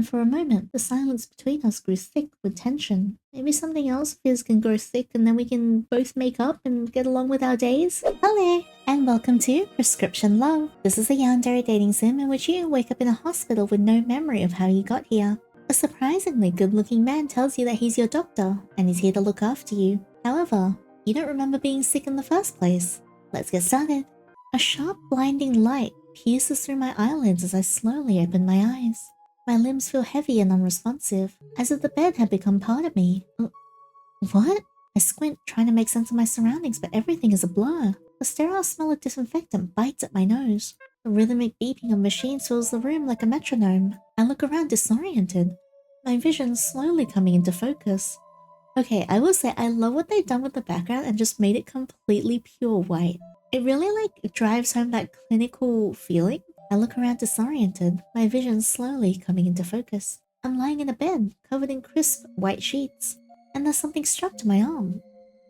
and for a moment, the silence between us grew thick with tension. Maybe something else of his can grow thick and then we can both make up and get along with our days? Hello, and welcome to Prescription Love. This is a Yandere dating sim in which you wake up in a hospital with no memory of how you got here. A surprisingly good-looking man tells you that he's your doctor, and he's here to look after you. However, you don't remember being sick in the first place. Let's get started. A sharp, blinding light pierces through my eyelids as I slowly open my eyes. My limbs feel heavy and unresponsive, as if the bed had become part of me. What? I squint, trying to make sense of my surroundings, but everything is a blur. The sterile smell of disinfectant bites at my nose. The rhythmic beeping of machines fills the room like a metronome. I look around disoriented, my vision slowly coming into focus. Okay, I will say I love what they've done with the background and just made it completely pure white. It really drives home that clinical feeling. I look around disoriented, my vision slowly coming into focus. I'm lying in a bed, covered in crisp white sheets, and there's something strapped to my arm.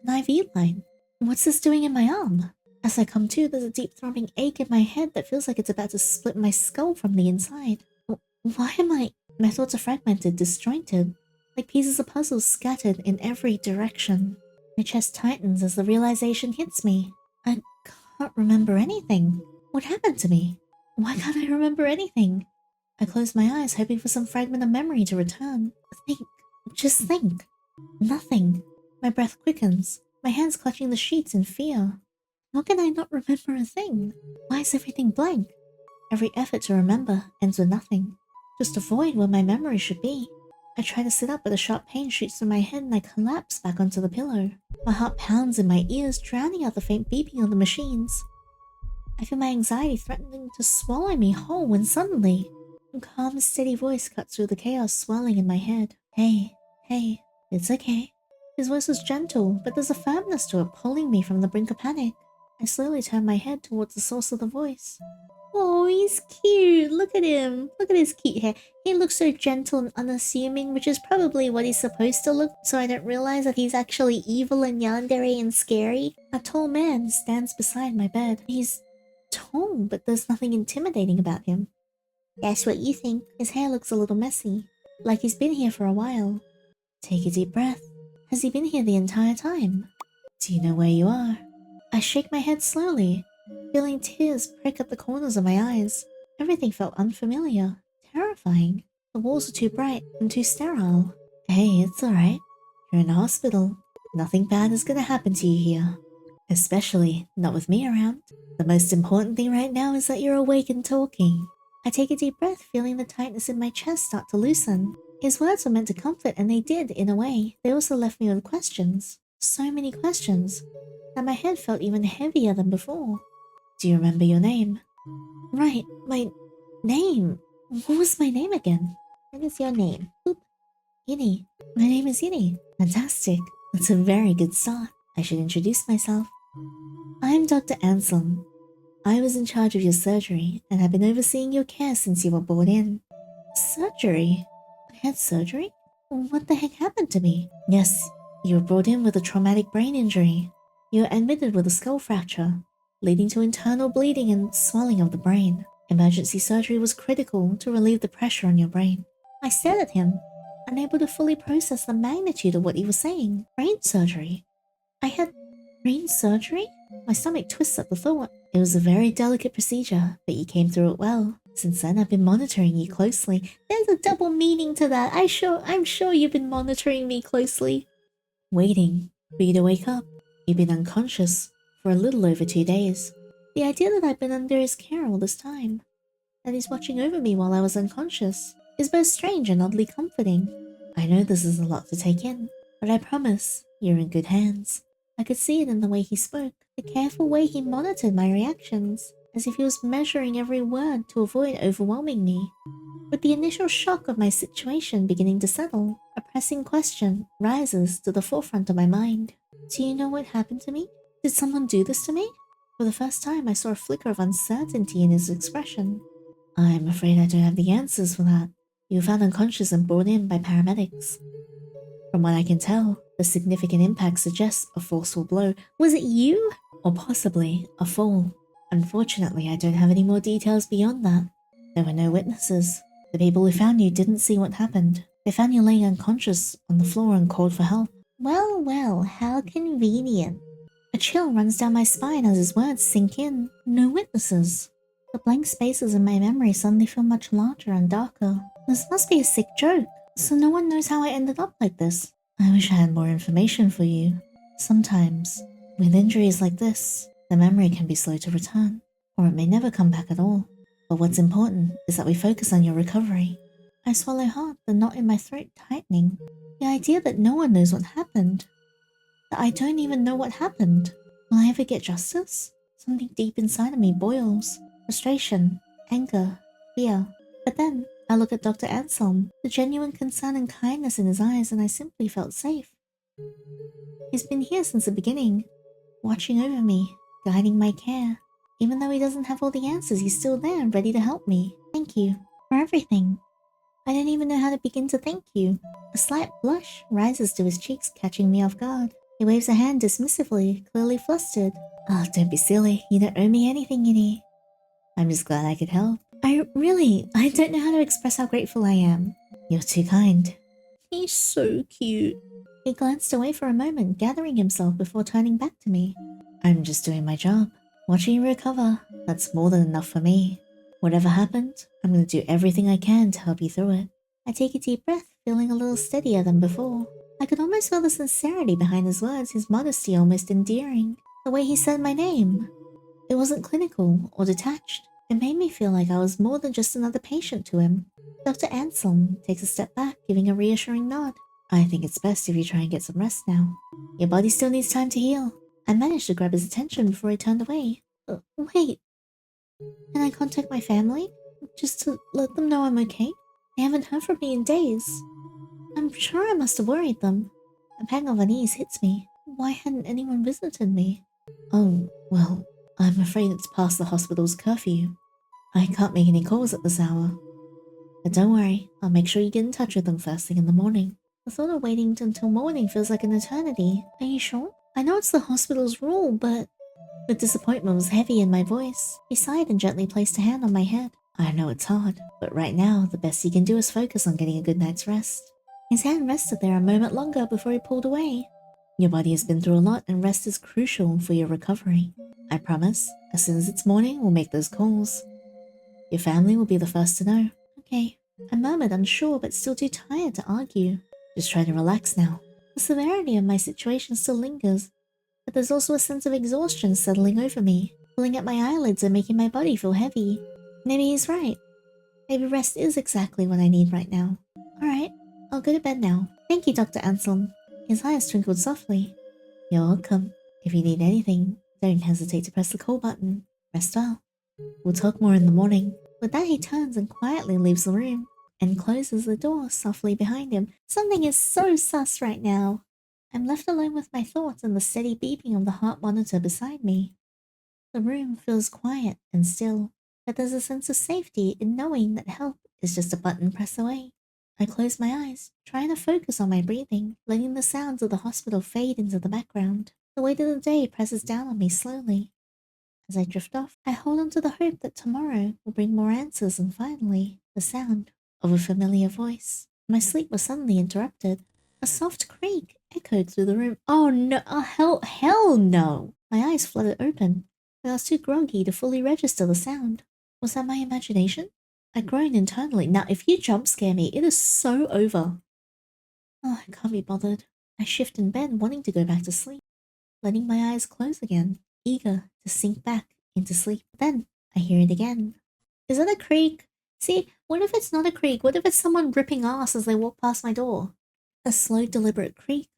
An IV line. What's this doing in my arm? As I come to, there's a deep throbbing ache in my head that feels like it's about to split my skull from the inside. Why am I... My thoughts are fragmented, disjointed, like pieces of puzzles scattered in every direction. My chest tightens as the realization hits me. I can't remember anything. What happened to me? Why can't I remember anything? I close my eyes, hoping for some fragment of memory to return. Think. Just think. Nothing. My breath quickens, my hands clutching the sheets in fear. How can I not remember a thing? Why is everything blank? Every effort to remember ends with nothing. Just a void where my memory should be. I try to sit up, but a sharp pain shoots through my head and I collapse back onto the pillow. My heart pounds in my ears, drowning out the faint beeping of the machines. I feel my anxiety threatening to swallow me whole when suddenly, a calm, steady voice cuts through the chaos swirling in my head. Hey, it's okay. His voice was gentle, but there's a firmness to it, pulling me from the brink of panic. I slowly turn my head towards the source of the voice. Oh, he's cute. Look at him. Look at his cute hair. He looks so gentle and unassuming, which is probably what he's supposed to look, so I don't realize that he's actually evil and yandere and scary. A tall man stands beside my bed. He's tall, but there's nothing intimidating about him. Guess what you think? His hair looks a little messy, like he's been here for a while. Take a deep breath. Has he been here the entire time? Do you know where you are? I shake my head slowly, feeling tears prick at the corners of my eyes. Everything felt unfamiliar, terrifying. The walls are too bright and too sterile. Hey, it's alright. You're in a hospital. Nothing bad is gonna happen to you here. Especially not with me around. The most important thing right now is that you're awake and talking. I take a deep breath, feeling the tightness in my chest start to loosen. His words were meant to comfort, and they did, in a way. They also left me with questions. So many questions, that my head felt even heavier than before. Do you remember your name? Right, my name. What was my name again? What is your name? Oop. Yinny. My name is Yinny. Fantastic. That's a very good start. I should introduce myself. I'm Dr. Anselm. I was in charge of your surgery and have been overseeing your care since you were brought in. Surgery? I had surgery? What the heck happened to me? Yes, you were brought in with a traumatic brain injury. You were admitted with a skull fracture, leading to internal bleeding and swelling of the brain. Emergency surgery was critical to relieve the pressure on your brain. I stared at him, unable to fully process the magnitude of what he was saying. Brain surgery? I had brain surgery? My stomach twists at the thought. It was a very delicate procedure, but you came through it well. Since then, I've been monitoring you closely. There's a double meaning to that. I'm sure you've been monitoring me closely. Waiting for you to wake up. You've been unconscious for a little over 2 days. The idea that I've been under his care all this time, that he's watching over me while I was unconscious, is both strange and oddly comforting. I know this is a lot to take in, but I promise you're in good hands. I could see it in the way he spoke, the careful way he monitored my reactions, as if he was measuring every word to avoid overwhelming me. With the initial shock of my situation beginning to settle, a pressing question rises to the forefront of my mind. Do you know what happened to me? Did someone do this to me? For the first time, I saw a flicker of uncertainty in his expression. I'm afraid I don't have the answers for that. You were found unconscious and brought in by paramedics. From what I can tell, the significant impact suggests a forceful blow. Was it you? Or possibly a fall. Unfortunately, I don't have any more details beyond that. There were no witnesses. The people who found you didn't see what happened. They found you laying unconscious on the floor and called for help. Well, well, how convenient. A chill runs down my spine as his words sink in. No witnesses. The blank spaces in my memory suddenly feel much larger and darker. This must be a sick joke, so no one knows how I ended up like this. I wish I had more information for you. Sometimes, with injuries like this, the memory can be slow to return, or it may never come back at all. But what's important is that we focus on your recovery. I swallow hard, the knot in my throat tightening. The idea that no one knows what happened. That I don't even know what happened. Will I ever get justice? Something deep inside of me boils. Frustration, anger, fear. But then, I look at Dr. Anselm, the genuine concern and kindness in his eyes, and I simply felt safe. He's been here since the beginning, watching over me, guiding my care. Even though he doesn't have all the answers, he's still there, ready to help me. Thank you for everything. I don't even know how to begin to thank you. A slight blush rises to his cheeks, catching me off guard. He waves a hand dismissively, clearly flustered. Oh, don't be silly. You don't owe me anything, Yinny. I'm just glad I could help. I don't know how to express how grateful I am. You're too kind. He's so cute. He glanced away for a moment, gathering himself before turning back to me. I'm just doing my job. Watching you recover, that's more than enough for me. Whatever happened, I'm going to do everything I can to help you through it. I take a deep breath, feeling a little steadier than before. I could almost feel the sincerity behind his words, his modesty almost endearing. The way he said my name. It wasn't clinical or detached. It made me feel like I was more than just another patient to him. Dr. Anselm takes a step back, giving a reassuring nod. I think it's best if you try and get some rest now. Your body still needs time to heal. I managed to grab his attention before he turned away. Wait. Can I contact my family? Just to let them know I'm okay? They haven't heard from me in days. I'm sure I must have worried them. A pang of unease hits me. Why hadn't anyone visited me? Oh, well, I'm afraid it's past the hospital's curfew. I can't make any calls at this hour. But don't worry, I'll make sure you get in touch with them first thing in the morning. The thought of waiting until morning feels like an eternity. Are you sure? I know it's the hospital's rule, but... The disappointment was heavy in my voice. He sighed and gently placed a hand on my head. I know it's hard, but right now, the best you can do is focus on getting a good night's rest. His hand rested there a moment longer before he pulled away. Your body has been through a lot and rest is crucial for your recovery. I promise, as soon as it's morning, we'll make those calls. Your family will be the first to know. Okay. I murmured, unsure but still too tired to argue. Just try to relax now. The severity of my situation still lingers, but there's also a sense of exhaustion settling over me, pulling at my eyelids and making my body feel heavy. Maybe he's right. Maybe rest is exactly what I need right now. Alright, I'll go to bed now. Thank you, Dr. Anselm. His eyes twinkled softly. You're welcome. If you need anything, don't hesitate to press the call button. Rest well. We'll talk more in the morning. With that, he turns and quietly leaves the room and closes the door softly behind him. Something is so sus right now. I'm left alone with my thoughts and the steady beeping of the heart monitor beside me. The room feels quiet and still, but there's a sense of safety in knowing that help is just a button press away. I close my eyes, trying to focus on my breathing, letting the sounds of the hospital fade into the background. The weight of the day presses down on me slowly. As I drift off, I hold on to the hope that tomorrow will bring more answers and finally, the sound of a familiar voice. My sleep was suddenly interrupted. A soft creak echoed through the room. Oh no, hell no! My eyes fluttered open, but I was too groggy to fully register the sound. Was that my imagination? I groaned internally. Now, if you jump scare me, it is so over. Oh, I can't be bothered. I shift in bed, wanting to go back to sleep, letting my eyes close again, eager to sink back into sleep. Then I hear it again. Is that a creak? See, what if it's not a creak? What if it's someone ripping ass as they walk past my door? A slow, deliberate creak,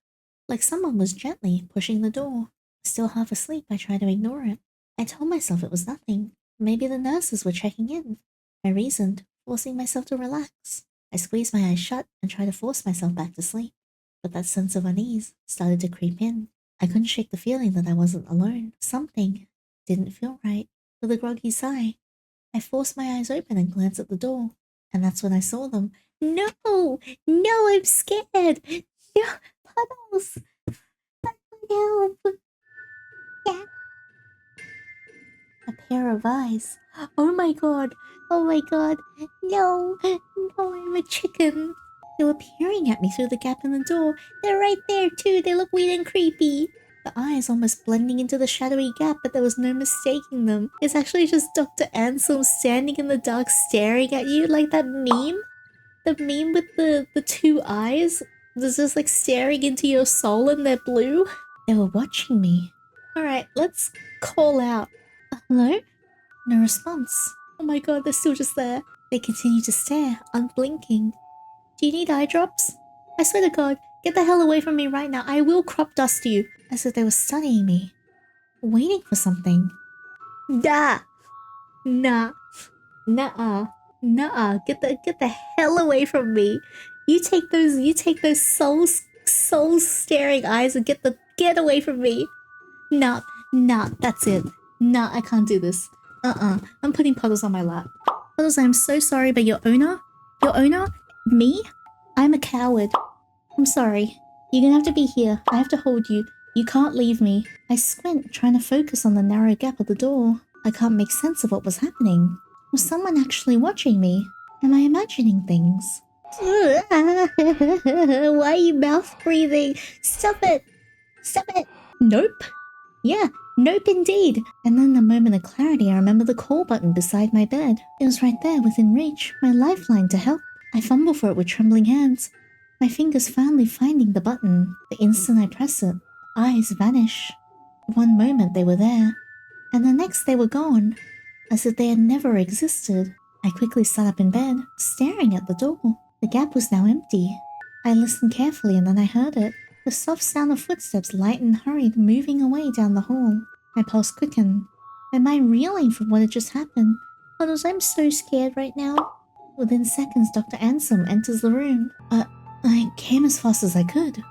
like someone was gently pushing the door. Still half asleep, I try to ignore it. I told myself it was nothing. Maybe the nurses were checking in. I reasoned, forcing myself to relax. I squeezed my eyes shut and tried to force myself back to sleep. But that sense of unease started to creep in. I couldn't shake the feeling that I wasn't alone. Something didn't feel right. With a groggy sigh, I forced my eyes open and glanced at the door. And that's when I saw them. No! No, I'm scared! No, puddles! Help! Yeah. A pair of eyes. Oh my god! Oh my god! No, no, I'm a chicken. They were peering at me through the gap in the door. They're right there too. They look weird and creepy. The eyes almost blending into the shadowy gap, but there was no mistaking them. It's actually just Dr. Anselm standing in the dark staring at you like that meme. The meme with the two eyes. That's just like staring into your soul and they're blue. They were watching me. Alright, let's call out. Hello? No response. Oh my god, they're still just there. They continue to stare, unblinking. Do you need eye drops? I swear to god, get the hell away from me right now. I will crop dust you. As if they were studying me. Waiting for something. Da! Nah. Nuh-uh. Nuh-uh. Get the hell away from me. You take those soul staring eyes and get away from me. Nah, that's it. Nah, I can't do this. I'm putting Puddles on my lap. Puddles, I'm so sorry, but your owner, me, I'm a coward. I'm sorry. You're gonna have to be here. I have to hold you. You can't leave me. I squint, trying to focus on the narrow gap of the door. I can't make sense of what was happening. Was someone actually watching me? Am I imagining things? Why are you mouth breathing? Stop it! Stop it! Nope. Yeah, nope indeed. And then the moment of clarity, I remember the call button beside my bed. It was right there within reach, my lifeline to help. I fumble for it with trembling hands. My fingers finally finding the button. The instant I press it, eyes vanish. One moment they were there, and the next they were gone, as if they had never existed. I quickly sat up in bed, staring at the door. The gap was now empty. I listened carefully and then I heard it. The soft sound of footsteps, light and hurried, moving away down the hall. My pulse quickened. My mind reeling from what had just happened. Puddles, I'm so scared right now. Within seconds, Dr. Anselm enters the room. I came as fast as I could.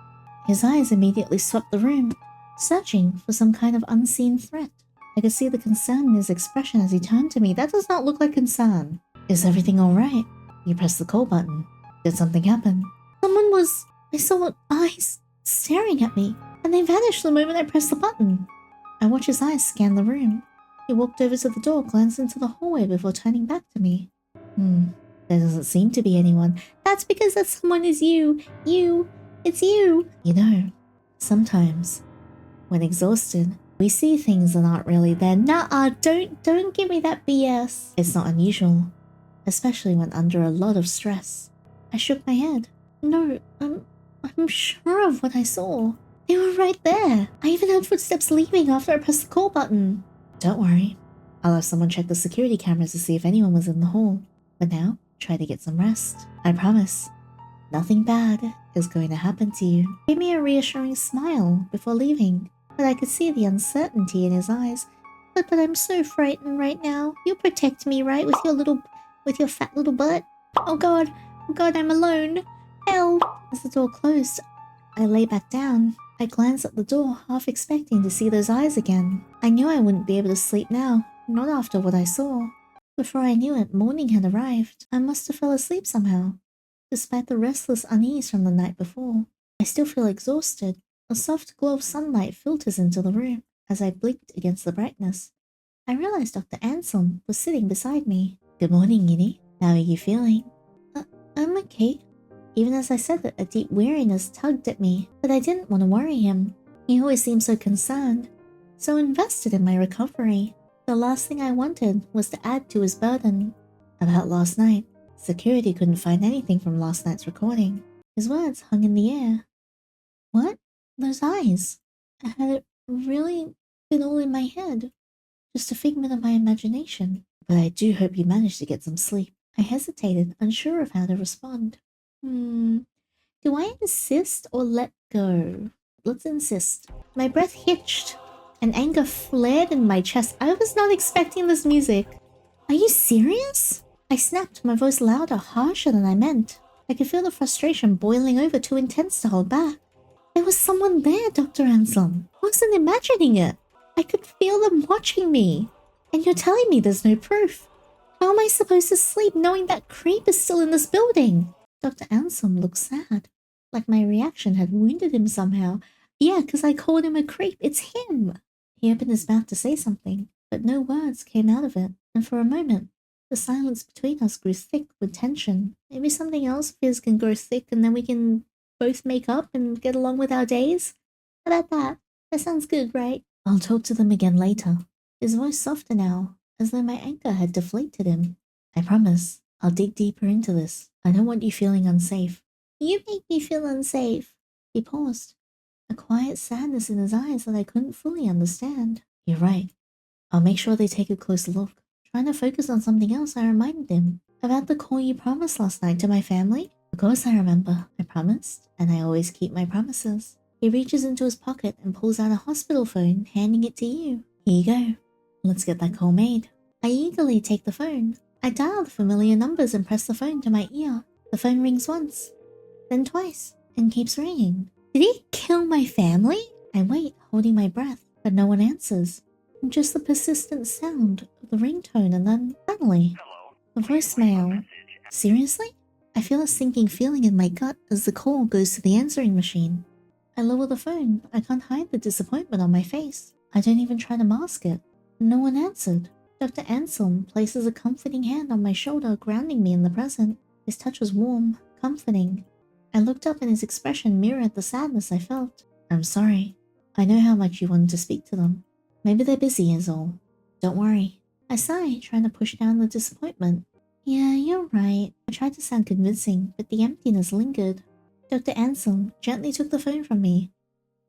His eyes immediately swept the room, searching for some kind of unseen threat. I could see the concern in his expression as he turned to me. That does not look like concern. Is everything alright? You pressed the call button. Did something happen? I saw eyes staring at me, and they vanished the moment I pressed the button. I watched his eyes scan the room. He walked over to the door, glanced into the hallway before turning back to me. There doesn't seem to be anyone. That's because that someone is you. It's you. You know, sometimes, when exhausted, we see things that aren't really there. Nuh-uh, don't give me that BS. It's not unusual, especially when under a lot of stress. I shook my head. No, I'm sure of what I saw. They were right there. I even heard footsteps leaving after I pressed the call button. Don't worry. I'll have someone check the security cameras to see if anyone was in the hall. But now, try to get some rest. I promise, nothing bad is going to happen to you. He gave me a reassuring smile before leaving, but I could see the uncertainty in his eyes. But I'm so frightened right now. You'll protect me, right? With your fat little butt? Oh god, I'm alone. Help! As the door closed, I lay back down. I glanced at the door, half expecting to see those eyes again. I knew I wouldn't be able to sleep now, not after what I saw. Before I knew it, morning had arrived. I must have fell asleep somehow, despite the restless unease from the night before. I still feel exhausted. A soft glow of sunlight filters into the room. As I blinked against the brightness, I realized Dr. Anselm was sitting beside me. Good morning, Yinny. How are you feeling? I'm okay. Even as I said it, a deep weariness tugged at me, but I didn't want to worry him. He always seemed so concerned, so invested in my recovery. The last thing I wanted was to add to his burden. About last night, security couldn't find anything from last night's recording. His words hung in the air. What? Those eyes? Had it really been all in my head? Just a figment of my imagination? But I do hope you managed to get some sleep. I hesitated, unsure of how to respond. Do I insist or let go? Let's insist. My breath hitched, and anger flared in my chest. I was not expecting this music. Are you serious? I snapped, my voice louder, harsher than I meant. I could feel the frustration boiling over, too intense to hold back. There was someone there, Dr. Anselm. I wasn't imagining it. I could feel them watching me. And you're telling me there's no proof. How am I supposed to sleep knowing that creep is still in this building? Dr. Anselm looked sad, like my reaction had wounded him somehow. Yeah, because I called him a creep. It's him. He opened his mouth to say something, but no words came out of it. And for a moment, The silence between us grew thick with tension. Maybe something else feels can grow thick and then we can both make up and get along with our days? How about that? That sounds good, right? I'll talk to them again later. His voice softer now, as though my anger had deflated him. I promise, I'll dig deeper into this. I don't want you feeling unsafe. You make me feel unsafe. He paused, a quiet sadness in his eyes that I couldn't fully understand. You're right. I'll make sure they take a closer look. Trying to focus on something else, I reminded him about the call you promised last night to my family. Of course I remember. I promised, and I always keep my promises. He reaches into his pocket and pulls out a hospital phone, handing it to you. Here you go. Let's get that call made. I eagerly take the phone. I dial the familiar numbers and press the phone to my ear. The phone rings once, then twice, and keeps ringing. Did he kill my family? I wait, holding my breath, but no one answers. Just the persistent sound of the ringtone, and then, finally, the voicemail. Seriously? I feel a sinking feeling in my gut as the call goes to the answering machine. I lower the phone, but I can't hide the disappointment on my face. I don't even try to mask it. No one answered. Dr. Anselm places a comforting hand on my shoulder, grounding me in the present. His touch was warm, comforting. I looked up and his expression mirrored the sadness I felt. I'm sorry. I know how much you wanted to speak to them. Maybe they're busy is all. Don't worry. I sighed, trying to push down the disappointment. Yeah, you're right. I tried to sound convincing, but the emptiness lingered. Dr. Anselm gently took the phone from me,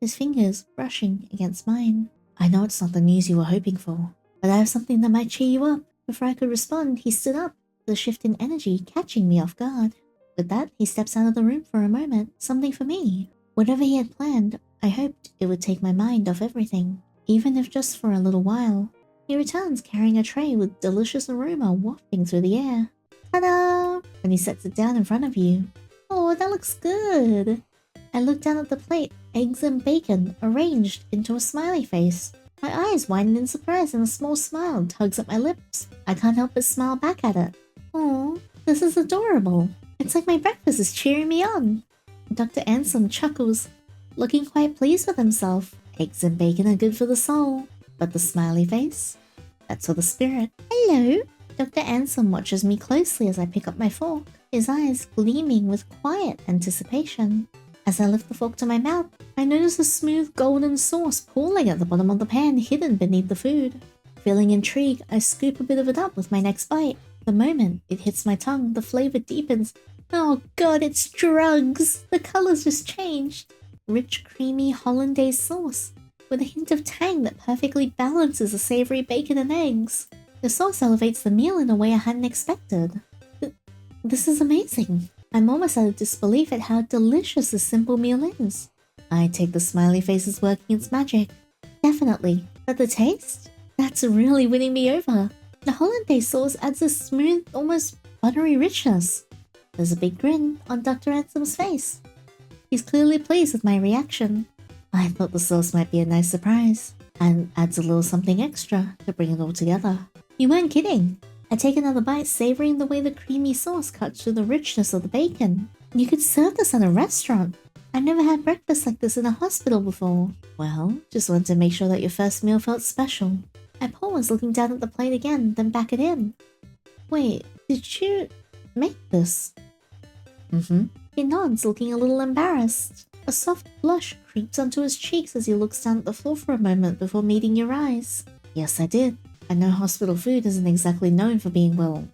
his fingers brushing against mine. I know it's not the news you were hoping for, but I have something that might cheer you up. Before I could respond, he stood up, the shift in energy catching me off guard. With that, he steps out of the room for a moment, something for me. Whatever he had planned, I hoped it would take my mind off everything, even if just for a little while. He returns carrying a tray with delicious aroma wafting through the air. Ta-da! And he sets it down in front of you. Oh, that looks good! I look down at the plate, eggs and bacon arranged into a smiley face. My eyes widen in surprise and a small smile tugs at my lips. I can't help but smile back at it. Oh, this is adorable. It's like my breakfast is cheering me on. Dr. Anselm chuckles, looking quite pleased with himself. Eggs and bacon are good for the soul, but the smiley face? That's for the spirit. Hello! Dr. Anselm watches me closely as I pick up my fork, his eyes gleaming with quiet anticipation. As I lift the fork to my mouth, I notice a smooth golden sauce pooling at the bottom of the pan hidden beneath the food. Feeling intrigued, I scoop a bit of it up with my next bite. The moment it hits my tongue, the flavor deepens. Oh god, it's drugs! The color's just changed. Rich, creamy hollandaise sauce, with a hint of tang that perfectly balances the savory bacon and eggs. The sauce elevates the meal in a way I hadn't expected. This is amazing. I'm almost out of disbelief at how delicious this simple meal is. I take the smiley face as working its magic. Definitely. But the taste? That's really winning me over. The hollandaise sauce adds a smooth, almost buttery richness. There's a big grin on Dr. Anselm's face. He's clearly pleased with my reaction. I thought the sauce might be a nice surprise, and adds a little something extra to bring it all together. You weren't kidding. I take another bite, savoring the way the creamy sauce cuts through the richness of the bacon. You could serve this at a restaurant. I've never had breakfast like this in a hospital before. Well, just wanted to make sure that your first meal felt special. I pause, looking down at the plate again, then back at him. Wait, did you make this? Mm-hmm. He nods, looking a little embarrassed. A soft blush creeps onto his cheeks as he looks down at the floor for a moment before meeting your eyes. Yes, I did. I know hospital food isn't exactly known for being, well,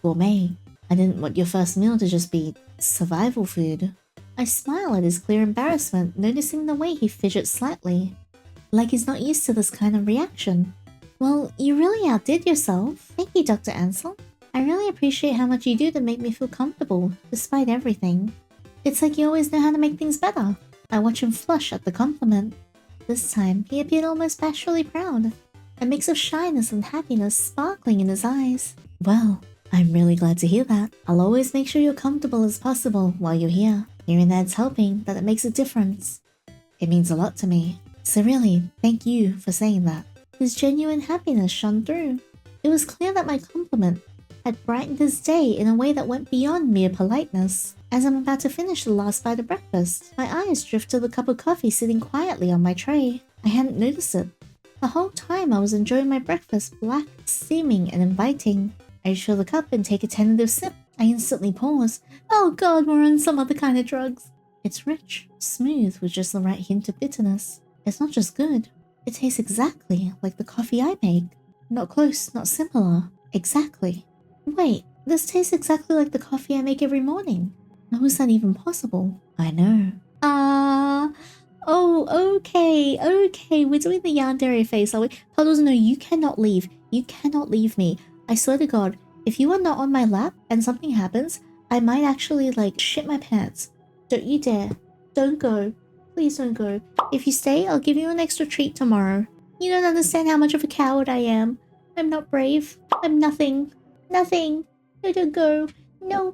gourmet. I didn't want your first meal to just be survival food. I smile at his clear embarrassment, noticing the way he fidgets slightly. Like he's not used to this kind of reaction. Well, you really outdid yourself. Thank you, Dr. Anselm. I really appreciate how much you do to make me feel comfortable, despite everything. It's like you always know how to make things better. I watch him flush at the compliment. This time, he appeared almost bashfully proud. A mix of shyness and happiness sparkling in his eyes. Well, I'm really glad to hear that. I'll always make sure you're comfortable as possible while you're here. Hearing that it's helping, that it makes a difference. It means a lot to me. So really, thank you for saying that. His genuine happiness shone through. It was clear that my compliment had brightened his day in a way that went beyond mere politeness. As I'm about to finish the last bite of breakfast, my eyes drift to the cup of coffee sitting quietly on my tray. I hadn't noticed it. The whole time I was enjoying my breakfast, black, steaming, and inviting. I fill the cup and take a tentative sip. I instantly pause. Oh god, we're on some other kind of drugs. It's rich, smooth, with just the right hint of bitterness. It's not just good. It tastes exactly like the coffee I make. Not close, not similar. Exactly. Wait, this tastes exactly like the coffee I make every morning. How is that even possible? I know. Oh, okay, we're doing the Yandere face, are we? Puddles, no, you cannot leave. You cannot leave me. I swear to god, if you are not on my lap and something happens, I might actually, like, shit my pants. Don't you dare. Don't go. Please don't go. If you stay, I'll give you an extra treat tomorrow. You don't understand how much of a coward I am. I'm not brave. I'm nothing. Nothing. No, don't go. No,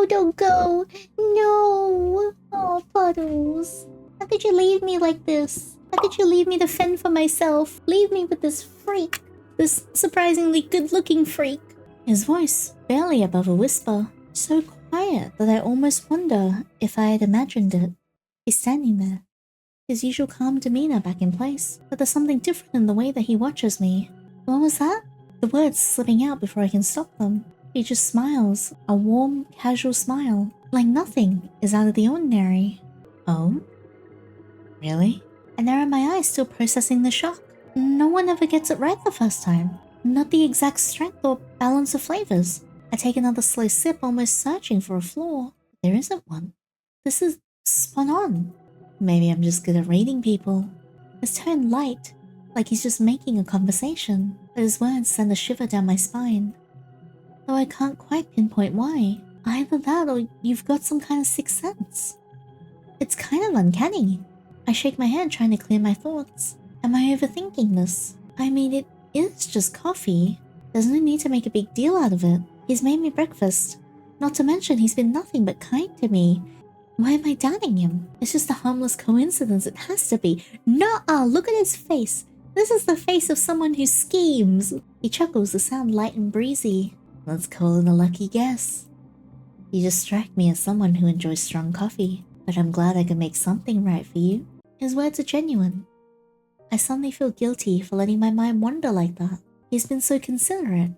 don't go. No. Oh, Puddles. How could you leave me like this? How could you leave me to fend for myself? Leave me with this freak. This surprisingly good-looking freak. His voice, barely above a whisper. So quiet that I almost wonder if I had imagined it. He's standing there, his usual calm demeanor back in place, but there's something different in the way that he watches me. What was that? The words slipping out before I can stop them. He just smiles, a warm, casual smile, like nothing is out of the ordinary. Oh? Really? And there are my eyes still processing the shock. No one ever gets it right the first time. Not the exact strength or balance of flavors. I take another slow sip, almost searching for a flaw. There isn't one. This is spot on. Maybe I'm just good at reading people. His tone light, like he's just making a conversation, but his words send a shiver down my spine. Though I can't quite pinpoint why. Either that or you've got some kind of sixth sense. It's kind of uncanny. I shake my head trying to clear my thoughts. Am I overthinking this? I mean, it is just coffee. There's no need to make a big deal out of it. He's made me breakfast. Not to mention he's been nothing but kind to me. Why am I doubting him? It's just a harmless coincidence, it has to be. Nuh-uh, look at his face. This is the face of someone who schemes. He chuckles to sound light and breezy. Let's call it a lucky guess. You just strike me as someone who enjoys strong coffee, but I'm glad I could make something right for you. His words are genuine. I suddenly feel guilty for letting my mind wander like that. He's been so considerate.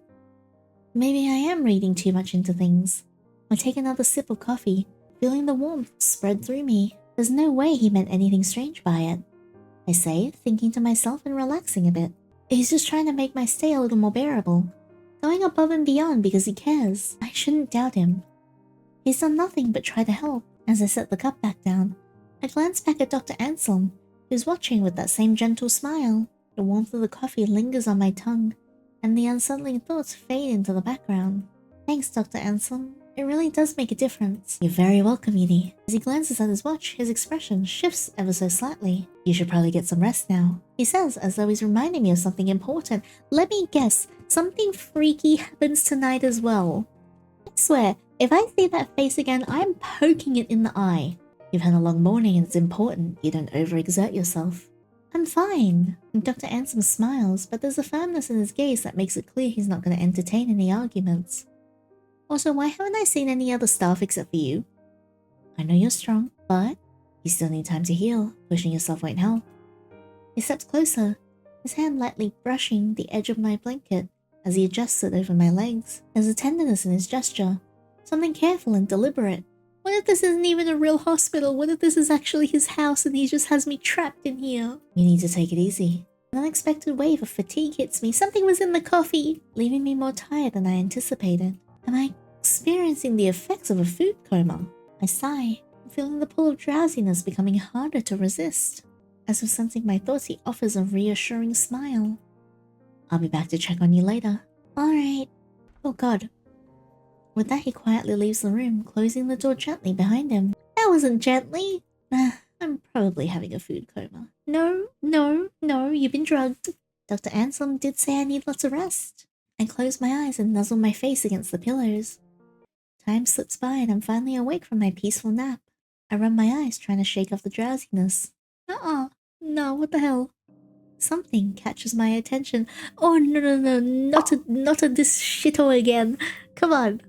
Maybe I am reading too much into things. I take another sip of coffee, feeling the warmth spread through me. There's no way he meant anything strange by it. I say, thinking to myself and relaxing a bit. He's just trying to make my stay a little more bearable. Going above and beyond because he cares. I shouldn't doubt him. He's done nothing but try to help. As I set the cup back down, I glance back at Dr. Anselm, who's watching with that same gentle smile. The warmth of the coffee lingers on my tongue, and the unsettling thoughts fade into the background. Thanks, Dr. Anselm. It really does make a difference. You're very welcome, Yandere. As he glances at his watch, his expression shifts ever so slightly. You should probably get some rest now, he says, as though he's reminding me of something important. Let me guess, something freaky happens tonight as well. I swear, if I see that face again, I'm poking it in the eye. You've had a long morning and it's important you don't overexert yourself. I'm fine. Dr. Anselm smiles, but there's a firmness in his gaze that makes it clear he's not going to entertain any arguments. Also, why haven't I seen any other staff except for you? I know you're strong, but you still need time to heal. Pushing yourself won't help. He steps closer, his hand lightly brushing the edge of my blanket as he adjusts it over my legs. There's a tenderness in his gesture, something careful and deliberate. What if this isn't even a real hospital? What if this is actually his house and he just has me trapped in here? You need to take it easy. An unexpected wave of fatigue hits me. Something was in the coffee, leaving me more tired than I anticipated. Am I experiencing the effects of a food coma? I sigh, feeling the pull of drowsiness becoming harder to resist. As if sensing my thoughts, he offers a reassuring smile. I'll be back to check on you later. Alright. Oh god. With that, he quietly leaves the room, closing the door gently behind him. That wasn't gently. I'm probably having a food coma. No, you've been drugged. Dr. Anselm did say I need lots of rest. I close my eyes and nuzzle my face against the pillows. Time slips by and I'm finally awake from my peaceful nap. I rub my eyes trying to shake off the drowsiness. No, what the hell? Something catches my attention. Oh no, not a this shito again. Come on.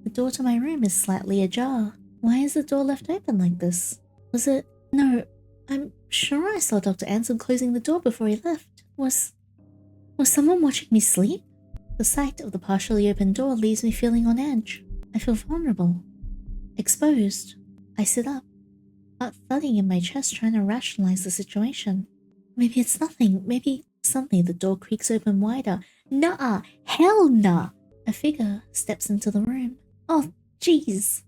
The door to my room is slightly ajar. Why is the door left open like this? Was it... No, I'm sure I saw Dr. Anselm closing the door before he left. Was someone watching me sleep? The sight of the partially open door leaves me feeling on edge. I feel vulnerable. Exposed. I sit up, heart thudding in my chest, trying to rationalize the situation. Maybe it's nothing. Maybe suddenly the door creaks open wider. Nuh-uh. Hell nah. A figure steps into the room. Oh, jeez.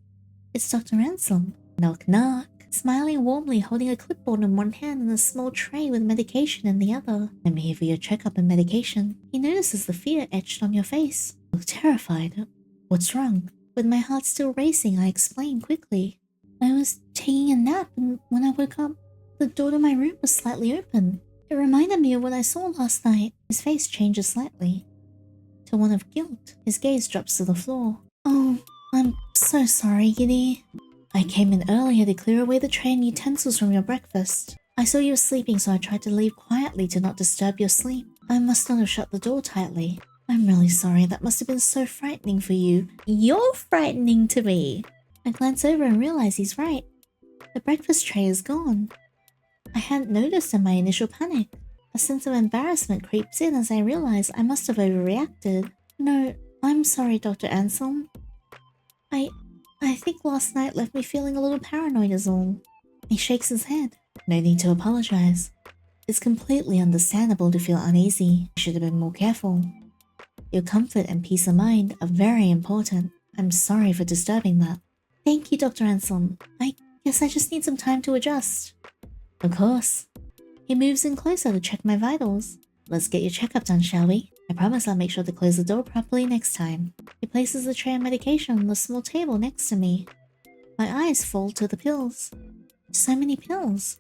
It's Dr. Anselm. Knock knock. Smiling warmly, holding a clipboard in one hand and a small tray with medication in the other. I'm here for your checkup and medication. He notices the fear etched on your face. You look terrified. What's wrong? With my heart still racing, I explain quickly. I was taking a nap, and when I woke up, the door to my room was slightly open. It reminded me of what I saw last night. His face changes slightly to one of guilt. His gaze drops to the floor. Oh, I'm so sorry, Giddy. I came in earlier to clear away the tray and utensils from your breakfast. I saw you were sleeping, so I tried to leave quietly to not disturb your sleep. I must not have shut the door tightly. I'm really sorry, that must have been so frightening for you. You're frightening to me! I glance over and realize he's right. The breakfast tray is gone. I hadn't noticed in my initial panic. A sense of embarrassment creeps in as I realize I must have overreacted. No, I'm sorry, Dr. Anselm. I think last night left me feeling a little paranoid is all. He shakes his head. No need to apologize. It's completely understandable to feel uneasy. I should have been more careful. Your comfort and peace of mind are very important. I'm sorry for disturbing that. Thank you, Dr. Anselm. I guess I just need some time to adjust. Of course. He moves in closer to check my vitals. Let's get your checkup done, shall we? I promise I'll make sure to close the door properly next time. He places the tray of medication on the small table next to me. My eyes fall to the pills. So many pills.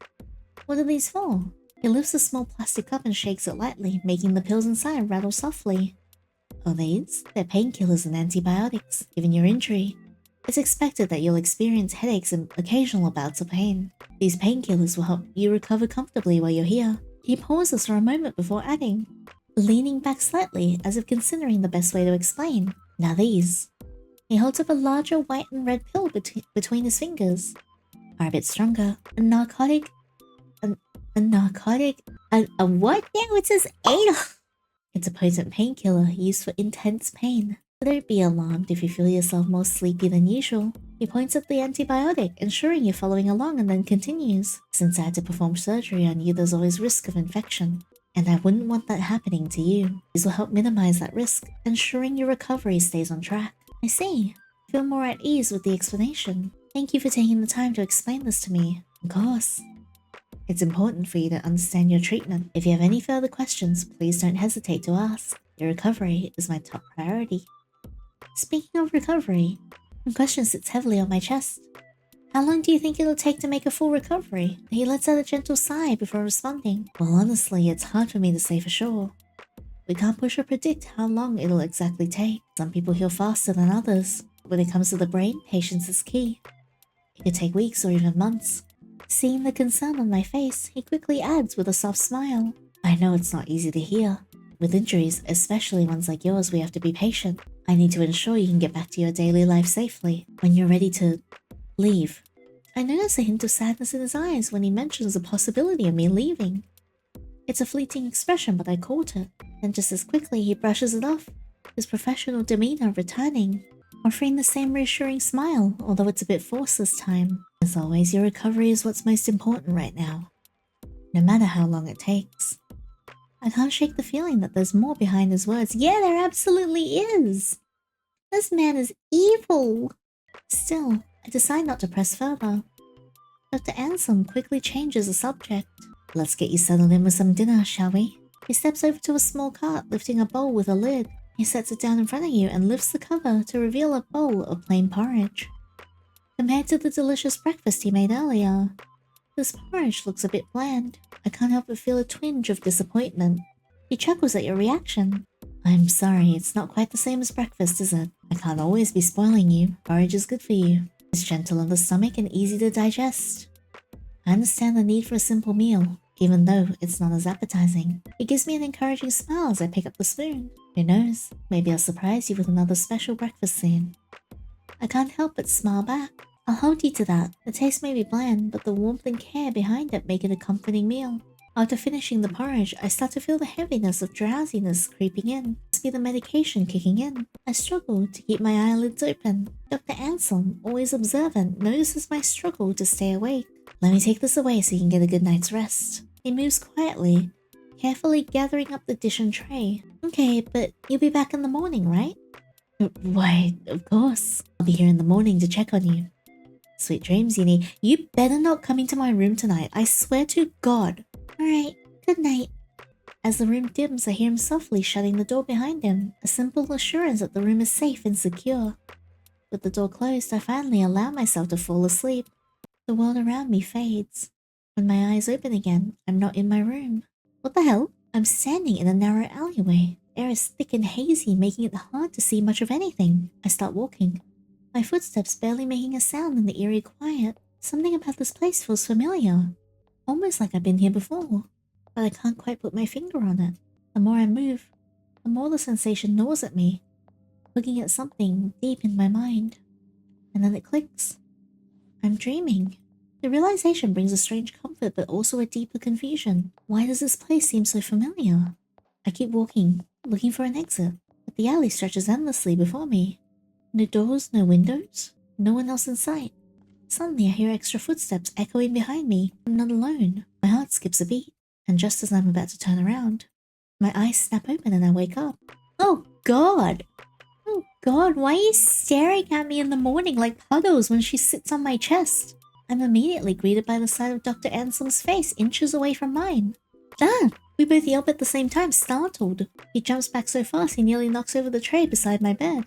What are these for? He lifts a small plastic cup and shakes it lightly, making the pills inside rattle softly. Oh, these? They're painkillers and antibiotics, given your injury. It's expected that you'll experience headaches and occasional bouts of pain. These painkillers will help you recover comfortably while you're here. He pauses for a moment before adding, leaning back slightly as if considering the best way to explain. Now these. He holds up a larger white and red pill between his fingers. Are a bit stronger. A narcotic... A narcotic... A what now? It says anal... It's a potent painkiller used for intense pain. Don't be alarmed if you feel yourself more sleepy than usual. He points at the antibiotic, ensuring you're following along, and then continues. Since I had to perform surgery on you, there's always risk of infection. And I wouldn't want that happening to you. These will help minimize that risk, ensuring your recovery stays on track. I see. I feel more at ease with the explanation. Thank you for taking the time to explain this to me. Of course. It's important for you to understand your treatment. If you have any further questions, please don't hesitate to ask. Your recovery is my top priority. Speaking of recovery, a question sits heavily on my chest. How long do you think it'll take to make a full recovery? He lets out a gentle sigh before responding. Well, honestly, it's hard for me to say for sure. We can't push or predict how long it'll exactly take. Some people heal faster than others. When it comes to the brain, patience is key. It could take weeks or even months. Seeing the concern on my face, he quickly adds with a soft smile. I know it's not easy to hear. With injuries, especially ones like yours, we have to be patient. I need to ensure you can get back to your daily life safely. When you're ready to leave. I notice a hint of sadness in his eyes when he mentions the possibility of me leaving. It's a fleeting expression, but I caught it. Then just as quickly, he brushes it off, his professional demeanor returning, offering the same reassuring smile, although it's a bit forced this time. As always, your recovery is what's most important right now, no matter how long it takes. I can't shake the feeling that there's more behind his words. Yeah, there absolutely is! This man is evil! Still, I decide not to press further. Dr. Anselm quickly changes the subject. Let's get you settled in with some dinner, shall we? He steps over to a small cart, lifting a bowl with a lid. He sets it down in front of you and lifts the cover to reveal a bowl of plain porridge. Compared to the delicious breakfast he made earlier, this porridge looks a bit bland. I can't help but feel a twinge of disappointment. He chuckles at your reaction. I'm sorry, it's not quite the same as breakfast, is it? I can't always be spoiling you. Porridge is good for you. It's gentle on the stomach and easy to digest. I understand the need for a simple meal, even though it's not as appetizing. He gives me an encouraging smile as I pick up the spoon. Who knows, maybe I'll surprise you with another special breakfast soon. I can't help but smile back. I'll hold you to that. The taste may be bland, but the warmth and care behind it make it a comforting meal. After finishing the porridge, I start to feel the heaviness of drowsiness creeping in. This be the medication kicking in. I struggle to keep my eyelids open. Dr. Anselm, always observant, notices my struggle to stay awake. Let me take this away so you can get a good night's rest. He moves quietly, carefully gathering up the dish and tray. Okay, but you'll be back in the morning, right? Why, of course. I'll be here in the morning to check on you. Sweet dreams, Yinny. You better not come into my room tonight. I swear to God. Alright, good night. As the room dims, I hear him softly shutting the door behind him, a simple assurance that the room is safe and secure. With the door closed, I finally allow myself to fall asleep. The world around me fades. When my eyes open again, I'm not in my room. What the hell? I'm standing in a narrow alleyway. Air is thick and hazy, making it hard to see much of anything. I start walking, my footsteps barely making a sound in the eerie quiet. Something about this place feels familiar, almost like I've been here before, but I can't quite put my finger on it. The more I move, the more the sensation gnaws at me, looking at something deep in my mind. And then it clicks. I'm dreaming. The realization brings a strange comfort, but also a deeper confusion. Why does this place seem so familiar? I keep walking, looking for an exit, but the alley stretches endlessly before me. No doors, no windows, no one else in sight. Suddenly I hear extra footsteps echoing behind me. I'm not alone. My heart skips a beat, and just as I'm about to turn around, my eyes snap open and I wake up. Oh God! Oh God, why are you staring at me in the morning like puddles when she sits on my chest? I'm immediately greeted by the sight of Dr. Anselm's face inches away from mine. Dad! We both yelp at the same time, startled. He jumps back so fast he nearly knocks over the tray beside my bed.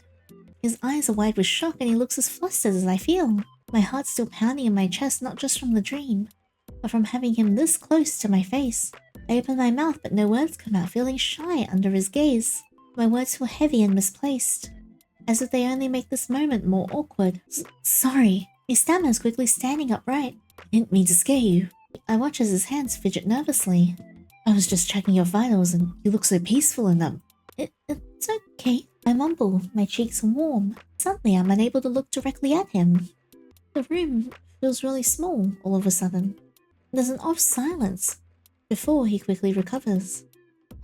His eyes are wide with shock and he looks as flustered as I feel. My heart's still pounding in my chest, not just from the dream, but from having him this close to my face. I open my mouth but no words come out, feeling shy under his gaze. My words feel heavy and misplaced, as if they only make this moment more awkward. Sorry. He stammers, quickly standing upright. I didn't mean to scare you. I watch as his hands fidget nervously. I was just checking your vitals and you look so peaceful in them. It's okay. I mumble, my cheeks warm. Suddenly I'm unable to look directly at him. The room feels really small all of a sudden. There's an off silence before he quickly recovers.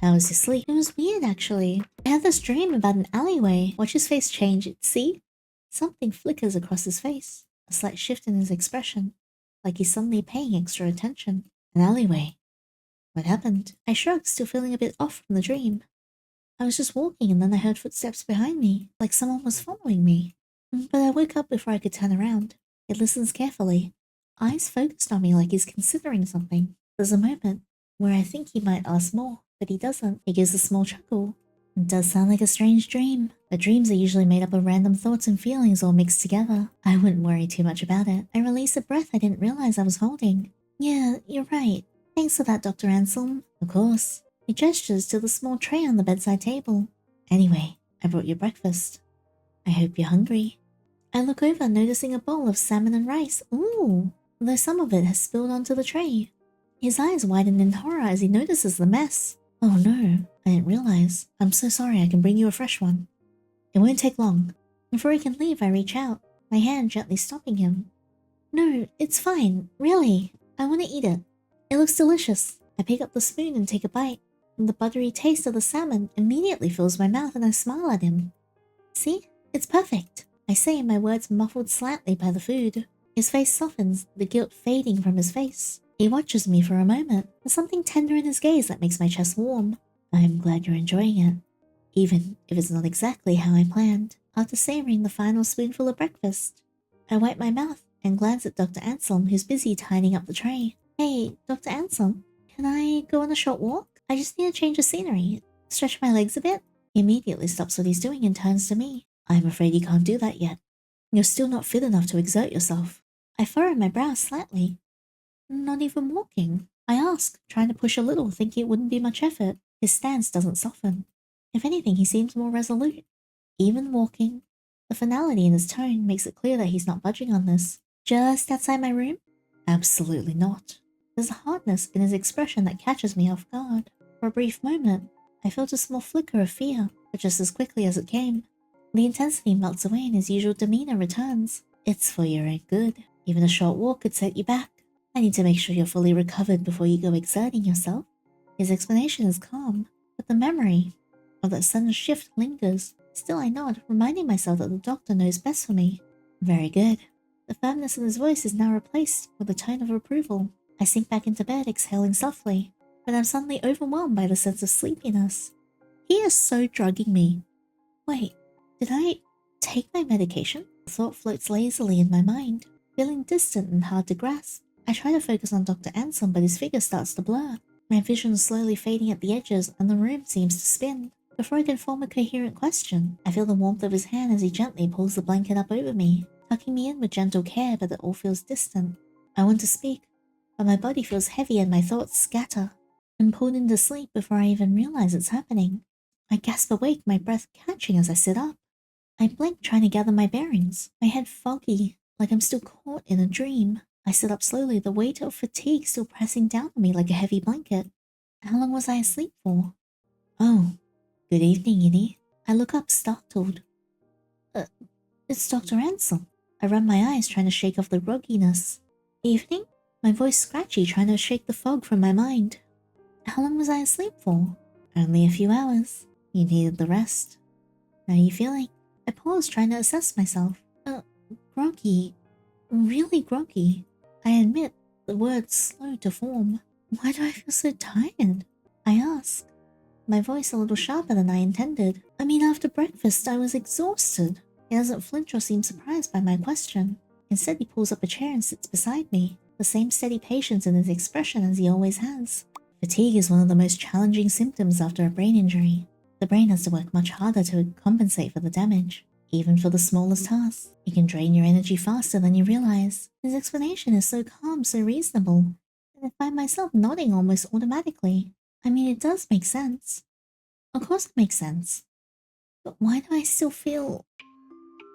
How was your sleep? It was weird actually. I had this dream about an alleyway. Watch his face change. See? Something flickers across his face. A slight shift in his expression, like he's suddenly paying extra attention. An alleyway. What happened? I shrugged, still feeling a bit off from the dream. I was just walking and then I heard footsteps behind me, like someone was following me. But I woke up before I could turn around. He listens carefully, eyes focused on me like he's considering something. There's a moment where I think he might ask more, but he doesn't. He gives a small chuckle. It does sound like a strange dream, but dreams are usually made up of random thoughts and feelings all mixed together. I wouldn't worry too much about it. I release a breath I didn't realize I was holding. Yeah, you're right. Thanks for that, Dr. Anselm. Of course. He gestures to the small tray on the bedside table. Anyway, I brought you breakfast. I hope you're hungry. I look over, noticing a bowl of salmon and rice. Ooh, though some of it has spilled onto the tray. His eyes widen in horror as he notices the mess. Oh no, I didn't realize. I'm so sorry, I can bring you a fresh one. It won't take long. Before he can leave, I reach out, my hand gently stopping him. No, it's fine, really. I want to eat it. It looks delicious. I pick up the spoon and take a bite. And the buttery taste of the salmon immediately fills my mouth and I smile at him. See? It's perfect. I say, my words muffled slightly by the food. His face softens, the guilt fading from his face. He watches me for a moment. There's something tender in his gaze that makes my chest warm. I'm glad you're enjoying it, even if it's not exactly how I planned. After savoring the final spoonful of breakfast, I wipe my mouth and glance at Dr. Anselm, who's busy tidying up the tray. Hey, Dr. Anselm, can I go on a short walk? I just need a change of scenery. Stretch my legs a bit? He immediately stops what he's doing and turns to me. I'm afraid you can't do that yet. You're still not fit enough to exert yourself. I furrow my brows slightly. Not even walking? I ask, trying to push a little, thinking it wouldn't be much effort. His stance doesn't soften. If anything, he seems more resolute. Even walking, the finality in his tone makes it clear that he's not budging on this. Just outside my room? Absolutely not. There's a hardness in his expression that catches me off guard. For a brief moment, I felt a small flicker of fear, but just as quickly as it came, the intensity melts away and his usual demeanor returns. It's for your own good. Even a short walk could set you back. I need to make sure you're fully recovered before you go exerting yourself. His explanation is calm, but the memory, of that sudden shift lingers. Still I nod, reminding myself that the doctor knows best for me. Very good. The firmness in his voice is now replaced with a tone of approval. I sink back into bed, exhaling softly, but I'm suddenly overwhelmed by the sense of sleepiness. He is so drugging me. Wait, did I take my medication? The thought floats lazily in my mind, feeling distant and hard to grasp. I try to focus on Dr. Anselm, but his figure starts to blur. My vision slowly fading at the edges, and the room seems to spin. Before I can form a coherent question, I feel the warmth of his hand as he gently pulls the blanket up over me, tucking me in with gentle care, but it all feels distant. I want to speak, but my body feels heavy and my thoughts scatter. I'm pulled into sleep before I even realize it's happening. I gasp awake, my breath catching as I sit up. I blink, trying to gather my bearings, my head foggy, like I'm still caught in a dream. I sit up slowly, the weight of fatigue still pressing down on me like a heavy blanket. How long was I asleep for? Oh, good evening, Yinny. I look up, startled. It's Dr. Anselm. I rub my eyes, trying to shake off the grogginess. Evening? My voice scratchy, trying to shake the fog from my mind. How long was I asleep for? Only a few hours. You needed the rest. How are you feeling? I paused, trying to assess myself. Groggy. Really groggy. I admit, the words slow to form. Why do I feel so tired? I ask, my voice a little sharper than I intended. I mean, after breakfast, I was exhausted. He doesn't flinch or seem surprised by my question. Instead, he pulls up a chair and sits beside me, the same steady patience in his expression as he always has. Fatigue is one of the most challenging symptoms after a brain injury. The brain has to work much harder to compensate for the damage. Even for the smallest tasks, it can drain your energy faster than you realize. His explanation is so calm, so reasonable, and I find myself nodding almost automatically. I mean, it does make sense. Of course it makes sense. But why do I still feel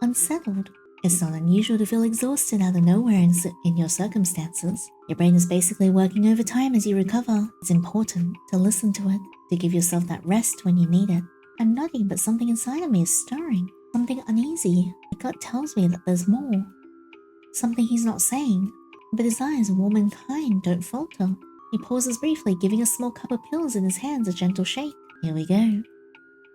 unsettled? It's not unusual to feel exhausted out of nowhere in your circumstances. Your brain is basically working overtime as you recover. It's important to listen to it, to give yourself that rest when you need it. I'm nodding, but something inside of me is stirring. Something uneasy. My gut tells me that there's more. Something he's not saying. But his eyes, warm and kind, don't falter. He pauses briefly, giving a small cup of pills in his hands a gentle shake. Here we go.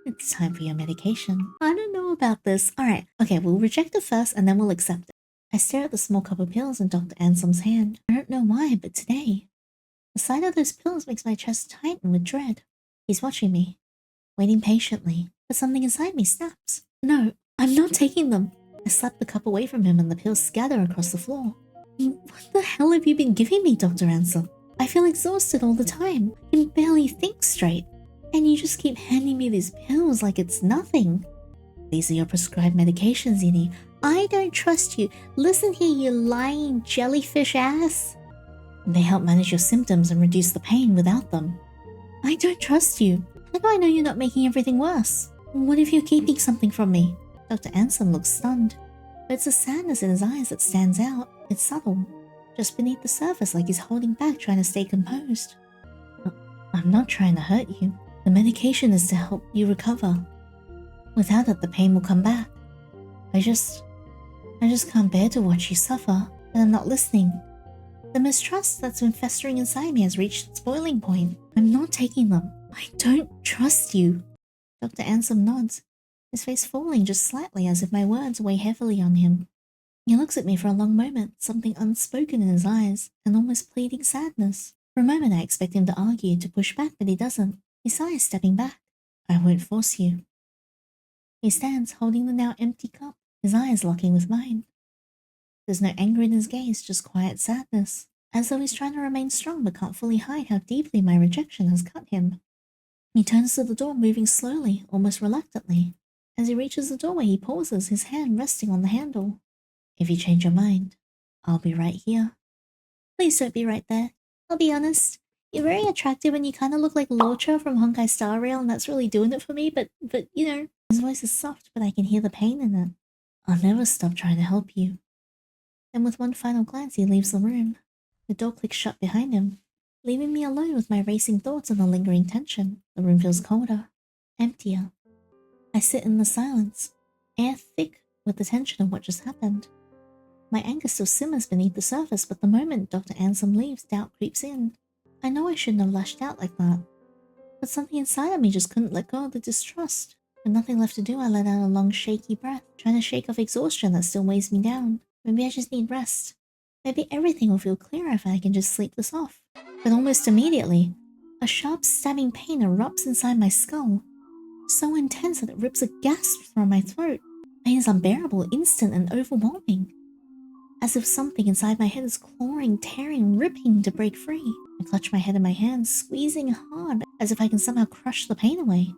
It's time for your medication. I don't know about this. Alright, okay, we'll reject it first and then we'll accept it. I stare at the small cup of pills in Dr. Anselm's hand. I don't know why, but today, the sight of those pills makes my chest tighten with dread. He's watching me, waiting patiently, but something inside me snaps. No, I'm not taking them. I slap the cup away from him and the pills scatter across the floor. What the hell have you been giving me, Dr. Anselm? I feel exhausted all the time. I can barely think straight. And you just keep handing me these pills like it's nothing. These are your prescribed medications, Yinny. I don't trust you. Listen here, you lying jellyfish ass. They help manage your symptoms and reduce the pain without them. I don't trust you. How do I know you're not making everything worse? What if you're keeping something from me? Dr. Anselm looks stunned, but it's the sadness in his eyes that stands out. It's subtle, just beneath the surface, like he's holding back, trying to stay composed. I'm not trying to hurt you. The medication is to help you recover. Without it, the pain will come back. I just can't bear to watch you suffer, and I'm not listening. The mistrust that's been festering inside me has reached its boiling point. I'm not taking them. I don't trust you. Dr. Anselm nods, his face falling just slightly as if my words weigh heavily on him. He looks at me for a long moment, something unspoken in his eyes, an almost pleading sadness. For a moment I expect him to argue, to push back, but he doesn't. He sighs, stepping back. I won't force you. He stands, holding the now empty cup, his eyes locking with mine. There's no anger in his gaze, just quiet sadness, as though he's trying to remain strong but can't fully hide how deeply my rejection has cut him. He turns to the door, moving slowly, almost reluctantly. As he reaches the doorway, he pauses, his hand resting on the handle. If you change your mind, I'll be right here. Please don't be right there. I'll be honest. You're very attractive and you kind of look like Locha from Honkai Star Rail, and that's really doing it for me, but you know. His voice is soft, but I can hear the pain in it. I'll never stop trying to help you. Then with one final glance, he leaves the room. The door clicks shut behind him, leaving me alone with my racing thoughts and the lingering tension. The room feels colder, emptier. I sit in the silence, air thick with the tension of what just happened. My anger still simmers beneath the surface, but the moment Dr. Anselm leaves, doubt creeps in. I know I shouldn't have lashed out like that. But something inside of me just couldn't let go of the distrust. With nothing left to do, I let out a long, shaky breath, trying to shake off exhaustion that still weighs me down. Maybe I just need rest. Maybe everything will feel clearer if I can just sleep this off. But almost immediately, a sharp stabbing pain erupts inside my skull. So intense that it rips a gasp from my throat. Pain is unbearable, instant, and overwhelming. As if something inside my head is clawing, tearing, ripping to break free. I clutch my head in my hands, squeezing hard, as if I can somehow crush the pain away.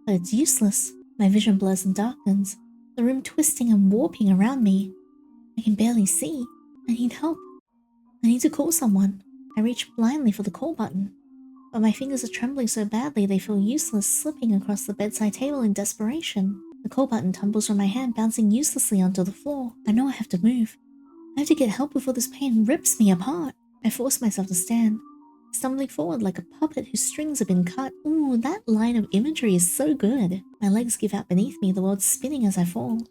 But it's useless. My vision blurs and darkens, the room twisting and warping around me. I can barely see. I need help. I need to call someone. I reach blindly for the call button, but my fingers are trembling so badly they feel useless, slipping across the bedside table in desperation. The call button tumbles from my hand, bouncing uselessly onto the floor. I know I have to move. I have to get help before this pain rips me apart. I force myself to stand, stumbling forward like a puppet whose strings have been cut. Ooh, that line of imagery is so good. My legs give out beneath me, the world spinning as I fall.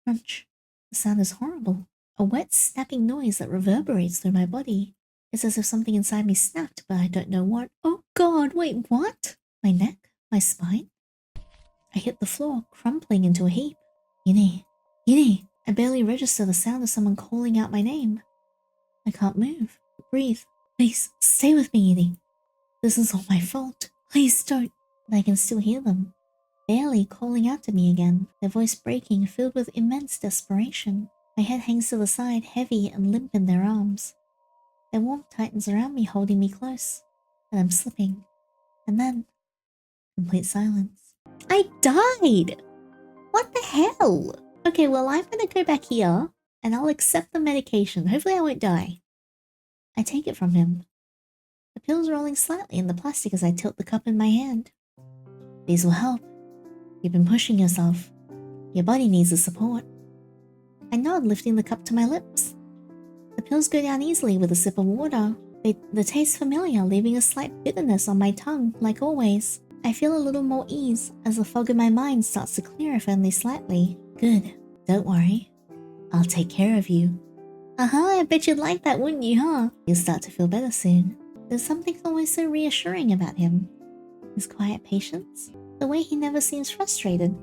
Crunch. The sound is horrible. A wet, snapping noise that reverberates through my body. It's as if something inside me snapped, but I don't know what. Oh god, wait, what? My neck? My spine? I hit the floor, crumpling into a heap. Yinny. Yinny. I barely register the sound of someone calling out my name. I can't move. Breathe. Please, stay with me, Yinny. This is all my fault. Please don't. And I can still hear them, barely calling out to me again, their voice breaking, filled with immense desperation. My head hangs to the side, heavy and limp in their arms. Their warmth tightens around me, holding me close, and I'm slipping. And then, complete silence. I died! What the hell? Okay, well, I'm gonna go back here, and I'll accept the medication. Hopefully I won't die. I take it from him. The pills rolling slightly in the plastic as I tilt the cup in my hand. These will help. You've been pushing yourself. Your body needs the support. I nod, lifting the cup to my lips. The pills go down easily with a sip of water. They taste familiar, leaving a slight bitterness on my tongue, like always. I feel a little more ease as the fog in my mind starts to clear, if only slightly. Good. Don't worry. I'll take care of you. I bet you'd like that, wouldn't you, huh? You'll start to feel better soon. There's something always so reassuring about him. His quiet patience. The way he never seems frustrated.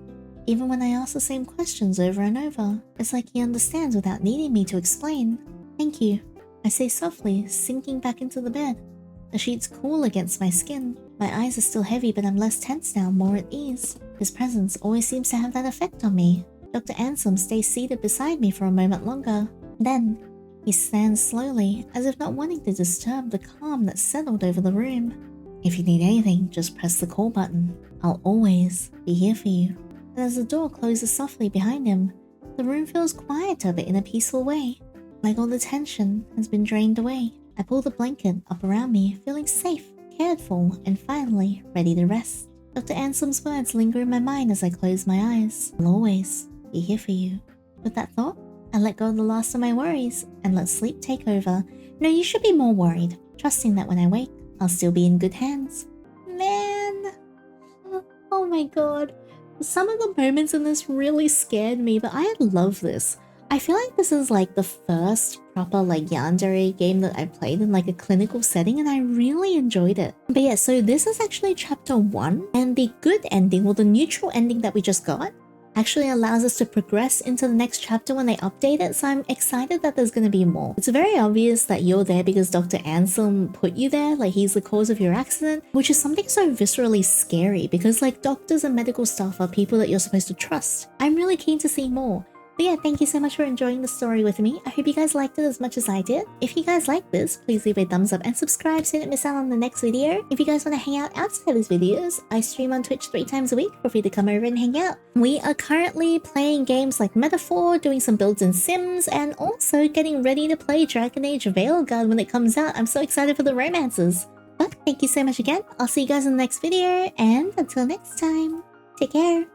Even when I ask the same questions over and over, it's like he understands without needing me to explain. Thank you, I say softly, sinking back into the bed. The sheets cool against my skin. My eyes are still heavy, but I'm less tense now, more at ease. His presence always seems to have that effect on me. Dr. Anselm stays seated beside me for a moment longer. Then, he stands slowly, as if not wanting to disturb the calm that settled over the room. If you need anything, just press the call button. I'll always be here for you. And as the door closes softly behind him, the room feels quieter but in a peaceful way. Like all the tension has been drained away. I pull the blanket up around me, feeling safe, cared for, and finally ready to rest. Dr. Anselm's words linger in my mind as I close my eyes. I'll always be here for you. With that thought, I let go of the last of my worries and let sleep take over. No, you should be more worried, trusting that when I wake, I'll still be in good hands. Man! Oh my god. Some of the moments in this really scared me, but I love this. I feel like this is like the first proper like Yandere game that I played in like a clinical setting, and I really enjoyed it. But yeah, so this is actually chapter 1, and the good ending, or the neutral ending that we just got, actually allows us to progress into the next chapter when they update it, so I'm excited that there's going to be more. It's very obvious that you're there because Dr. Anselm put you there, like he's the cause of your accident, which is something so viscerally scary because like doctors and medical staff are people that you're supposed to trust. I'm really keen to see more. But yeah, thank you so much for enjoying the story with me. I hope you guys liked it as much as I did. If you guys like this, please leave a thumbs up and subscribe so you don't miss out on the next video. If you guys want to hang out outside of these videos, I stream on Twitch 3 times a week. Feel free to come over and hang out. We are currently playing games like Metaphor, doing some builds in Sims, and also getting ready to play Dragon Age Veilguard when it comes out. I'm so excited for the romances. But thank you so much again. I'll see you guys in the next video, and until next time, take care.